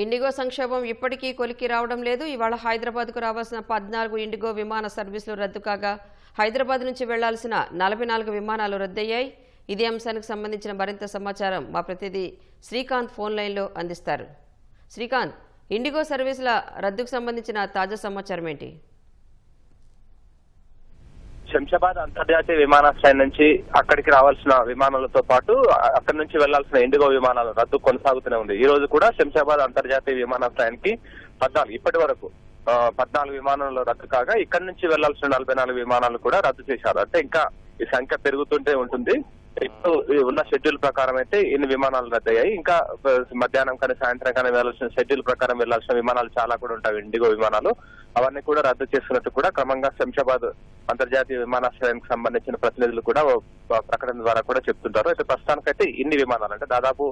IndiGo సంక్షోభం ఇప్పటికీ కొలికి రావడం లేదు. ఇవాళ హైదరాబాద్కు రావాల్సిన 14 ఇండిగో విమాన సర్వీసులు రద్దు కాగా హైదరాబాద్ నుంచి వెళ్లాల్సిన 44 విమానాలు రద్దయ్యాయి. ఇదే అంశానికి సంబంధించిన మరింత సమాచారం మా ప్రతినిధి శ్రీకాంత్ ఫోన్ లైన్లో అందిస్తారు. శ్రీకాంత్, ఇండిగో సర్వీసుల రద్దుకు సంబంధించిన తాజా సమాచారం ఏంటి? శంషాబాద్ అంతర్జాతీయ విమానాశ్రయం నుంచి అక్కడికి రావాల్సిన విమానాలతో పాటు అక్కడి నుంచి వెళ్లాల్సిన ఇండిగో విమానాల రద్దు కొనసాగుతూనే ఉంది. ఈ రోజు కూడా శంషాబాద్ అంతర్జాతీయ విమానాశ్రయానికి ఇప్పటి వరకు 14 విమానాలు రద్దు కాగా ఇక్కడి నుంచి వెళ్లాల్సిన 44 విమానాలు కూడా రద్దు చేశారు. అంటే ఇంకా ఈ సంఖ్య పెరుగుతుంటే ఉంటుంది. ఇప్పుడు ఉన్న షెడ్యూల్ ప్రకారం అయితే ఇన్ని విమానాలు రద్దయ్యాయి. ఇంకా మధ్యాహ్నం కానీ సాయంత్రం కానీ వెళ్లాల్సిన షెడ్యూల్ ప్రకారం వెళ్లాల్సిన విమానాలు చాలా కూడా ఉంటాయి. ఇండిగో విమానాలు అవన్నీ కూడా రద్దు చేస్తున్నట్టు కూడా క్రమంగా శంషాబాద్ అంతర్జాతీయ విమానాశ్రయానికి సంబంధించిన ప్రతినిధులు కూడా ప్రకటన ద్వారా కూడా చెప్తుంటారు. అయితే ప్రస్తుతానికైతే ఇన్ని విమానాలు అంటే దాదాపు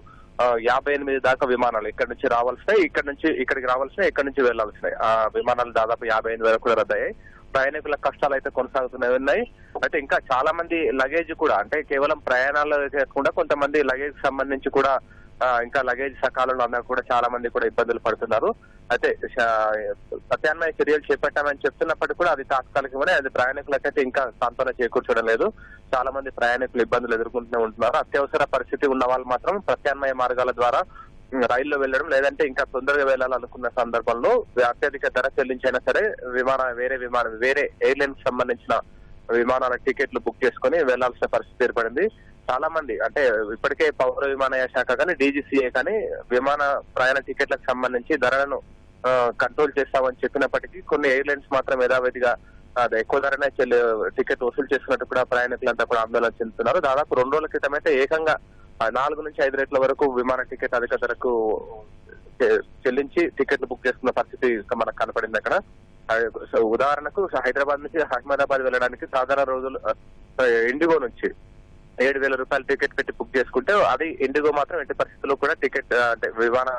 58 దాకా విమానాలు ఇక్కడ నుంచి రావాల్సినాయి, ఇక్కడ నుంచి ఇక్కడికి రావాల్సినాయి, ఇక్కడ నుంచి వెళ్లాల్సినాయి. ఆ విమానాలు దాదాపు 55 వరకు కూడా రద్దయ్యాయి. ప్రయాణికుల కష్టాలు అయితే కొనసాగుతూనే ఉన్నాయి. అయితే ఇంకా చాలా మంది లగేజ్ కూడా అంటే కేవలం ప్రయాణాలు కాకుండా కొంతమంది లగేజ్ సంబంధించి కూడా ఇంకా లగేజ్ సకాలంలో అన్నా కూడా చాలా మంది కూడా ఇబ్బందులు పడుతున్నారు. అయితే ప్రత్యామ్నాయ చర్యలు చేపట్టామని చెప్తున్నప్పటికీ కూడా అది తాత్కాలికమనే, అది ప్రయాణికులకైతే ఇంకా సాంత్వన చేకూర్చడం లేదు. చాలా మంది ప్రయాణికులు ఇబ్బందులు ఎదుర్కొంటూనే ఉంటున్నారు. అత్యవసర పరిస్థితి ఉన్న వాళ్ళు మాత్రం ప్రత్యామ్నాయ మార్గాల ద్వారా రైల్లో వెళ్లడం, లేదంటే ఇంకా తొందరగా వెళ్లాలనుకున్న సందర్భంలో అత్యధిక ధర చెల్లించైనా సరే వేరే ఎయిర్లైన్స్ సంబంధించిన విమానాల టికెట్లు బుక్ చేసుకుని వెళ్లాల్సిన పరిస్థితి ఏర్పడింది. చాలా మంది అంటే ఇప్పటికే పౌర విమానయాన శాఖ కానీ DGCA కానీ విమాన ప్రయాణ టికెట్లకు సంబంధించి ధరలను కంట్రోల్ చేస్తామని చెప్పినప్పటికీ కొన్ని ఎయిర్లైన్స్ మాత్రం యథావిధిగా ఎక్కువ ధరనే టికెట్ వసూలు చేస్తున్నట్టు కూడా ప్రయాణికులంతా కూడా ఆందోళన చెందుతున్నారు. దాదాపు 2 రోజుల క్రితం అయితే ఏకంగా 4 నుంచి 5 రెట్ల వరకు విమాన టికెట్ అధిక ధరకు చెల్లించి టికెట్లు బుక్ చేసుకున్న పరిస్థితి మనకు కనపడింది. అక్కడ ఉదాహరణకు హైదరాబాద్ నుంచి అహ్మదాబాద్ వెళ్ళడానికి సాధారణ రోజులు ఇండిగో నుంచి 7,000 రూపాయలు టికెట్ పెట్టి బుక్ చేసుకుంటే అది ఇండిగో మాత్రం ఎట్టి పరిస్థితుల్లో కూడా టికెట్ అంటే విమాన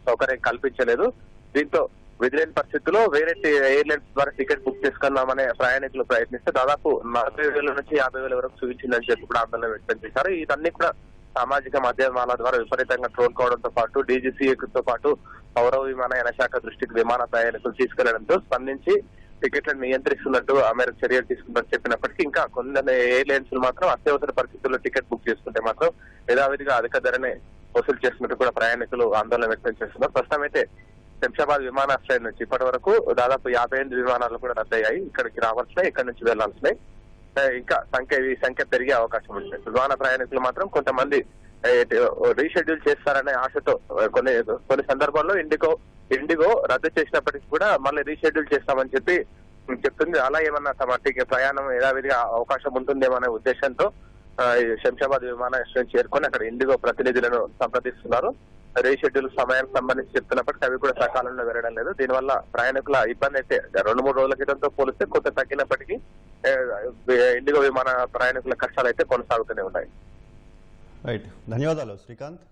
సౌకర్యం కల్పించలేదు. దీంతో విధిలేని పరిస్థితుల్లో వేరే ఎయిర్లైన్స్ ద్వారా టికెట్ బుక్ చేసుకున్నామనే ప్రయాణికులు ప్రయత్నిస్తే దాదాపు 40,000 నుంచి 50,000 వరకు చూపించిందని చెప్పి కూడా ఆందోళన వ్యక్తం చేశారు. ఇవన్నీ కూడా సామాజిక మాధ్యమాల ద్వారా విపరీతంగా ట్రోల్ కావడంతో పాటు DGCAతో పాటు పౌర విమానయాన శాఖ దృష్టికి విమాన ప్రయాణికులు తీసుకెళ్లడంతో స్పందించి టికెట్లను నియంత్రిస్తున్నట్టు ఆ మేరకు చర్యలు తీసుకున్నట్టు చెప్పినప్పటికీ ఇంకా కొన్ని ఎయిర్లైన్స్ మాత్రం అత్యవసర పరిస్థితుల్లో టికెట్ బుక్ చేసుకుంటే మాత్రం యథావిధిగా అధిక ధరనే వసూలు చేస్తున్నట్టు కూడా ప్రయాణికులు ఆందోళన వ్యక్తం చేస్తున్నారు. ప్రస్తుతం అయితే శంషాబాద్ విమానాశ్రయం నుంచి ఇప్పటి వరకు దాదాపు 58 విమానాలు కూడా రద్దయ్యాయి. ఇక్కడికి రావాల్సినాయి, ఇక్కడి నుంచి వెళ్లాల్సినాయి. ఇంకా ఈ సంఖ్య పెరిగే అవకాశం ఉంది. విమాన ప్రయాణికులు మాత్రం కొంతమంది రీషెడ్యూల్ చేస్తారనే ఆశతో కొన్ని సందర్భాల్లో ఇండిగో రద్దు చేసినప్పటికీ కూడా మళ్ళీ రీషెడ్యూల్ చేస్తామని చెప్తుంది. అలా ఏమన్నా తమ ప్రయాణం యథావిధిగా అవకాశం ఉంటుందేమో అనే ఉద్దేశంతో శంషాబాద్ విమానాశ్రయం చేరుకొని అక్కడ ఇండిగో ప్రతినిధులను సంప్రదిస్తున్నారు. రీషెడ్యూల్ సమయానికి సంబంధించి చెప్తున్నప్పటికీ అవి కూడా సకాలంలో వెళ్ళడం లేదు. దీనివల్ల ప్రయాణికుల ఇబ్బంది అయితే 2-3 రోజుల క్రితంతో పోలిస్తే కొంత తగ్గినప్పటికీ ఇండిగో విమాన ప్రయాణికుల కష్టాలు అయితే కొనసాగుతూనే ఉన్నాయి. రైట్, ధన్యవాదాలు శ్రీకాంత్.